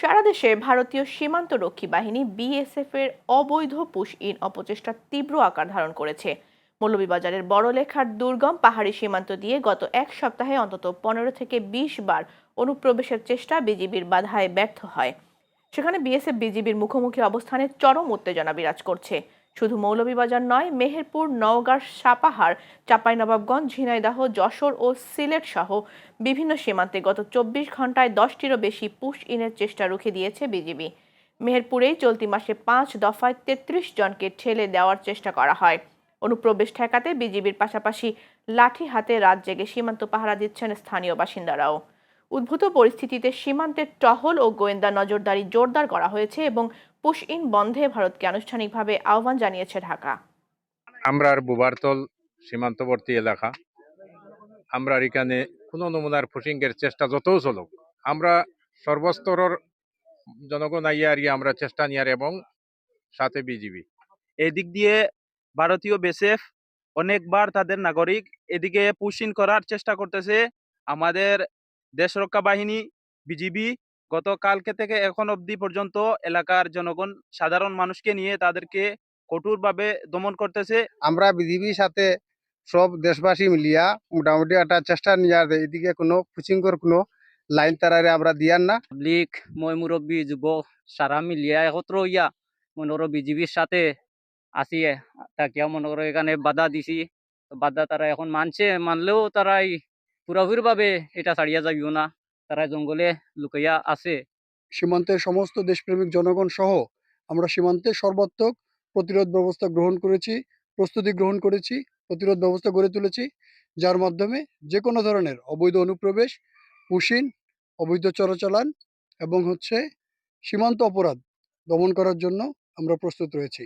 সারা দেশে ভারতীয় সীমান্তরক্ষী বাহিনী বিএসএফ এর অবৈধ পুশ ইন অপচেষ্টা তীব্র আকার ধারণ করেছে। মৌলভীবাজারের বড়লেখার দুর্গম পাহাড়ি সীমান্ত দিয়ে গত এক সপ্তাহে অন্তত 15 থেকে 20 বার অনুপ্রবেশের চেষ্টা বিজিবির বাধায় ব্যর্থ হয়। সেখানে বিএসএফ বিজিবির মুখোমুখি অবস্থানে চরম উত্তেজনা বিরাজ করছে। শুধু মৌলভীবাজার নয়, মেহেরপুর, নওগাঁ, সাপাহার, চাঁপাইনবাবগঞ্জ, ঝিনাইদহ, যশোর ও সিলেট সহ বিভিন্ন সীমান্তে গত 24 ঘন্টায় 10টিরও বেশি পুশ ইনের চেষ্টা রুখে দিয়েছে বিজিবি। মেহেরপুরেই চলতি মাসে 5 দফায় 33 জনকে ঠেলে দেওয়ার চেষ্টা করা হয়। অনুপ্রবেশ ঠেকাতে বিজিবির পাশাপাশি লাঠি হাতে রাত জেগে সীমান্ত পাহারা দিচ্ছেন স্থানীয় বাসিন্দারাও। উদ্ভূত পরিস্থিতিতে সীমান্তের টহল ও গোয়েন্দা নজরদারি জোরদার করা হয়েছে এবং পুশ ইন বন্ধে ভারতকে আনুষ্ঠানিকভাবে আহ্বান জানিয়েছে ঢাকা। আমরার বুবারতল সীমান্তবর্তী এলাকা। আমরা এখানে কোনো নমুনার ফুসিংয়ের চেষ্টা যতও চলুক, আমরা সর্বস্তরের জনগণ আইয়া আমরা চেষ্টা নিয়ার এবং সাথে বিজিবি। এদিক দিয়ে ভারতীয় বিএসএফ অনেকবার তাদের নাগরিক এদিকে পুশিন করার চেষ্টা করতেছে। আমাদের দেশ রক্ষা বাহিনী বিজিবি গতকালকে থেকে এখন অবধি পর্যন্ত এলাকার জনগণ সাধারণ মানুষকে নিয়ে তাদেরকে কঠোরভাবে দমন করতেছে। আমরা বিজিবির সাথে সব দেশবাসী মিলিয়া মোটামুটি একটা চেষ্টা নিয়ে এদিকে কোনো পুচিঙ্গর কোনো লাইন তারারে আমরা দিয়ার না। পাবলিক মই মুরব্বী যুবক সারা মিলিয়া একত্র হইয়া মনে করো বিজিবির সাথে আসি, তাকিয়া মনে করো এখানে বাধা দিছি। বাধা তারা এখন মানলেও তারাই পুরাপুরি ভাবে এটা ছাড়িয়া যাইও না, তারা জঙ্গলে লুকাইয়া আছে। সীমান্তের সমস্ত দেশপ্রেমিক জনগণ সহ আমরা সীমান্তে সর্বাত্মক প্রতিরোধ ব্যবস্থা গ্রহণ করেছি, প্রস্তুতি গ্রহণ করেছি, প্রতিরোধ ব্যবস্থা গড়ে তুলেছি, যার মাধ্যমে যে কোনো ধরনের অবৈধ অনুপ্রবেশ, পুশিন, অবৈধ চোরাচালান এবং সীমান্ত অপরাধ দমন করার জন্য আমরা প্রস্তুত রয়েছি।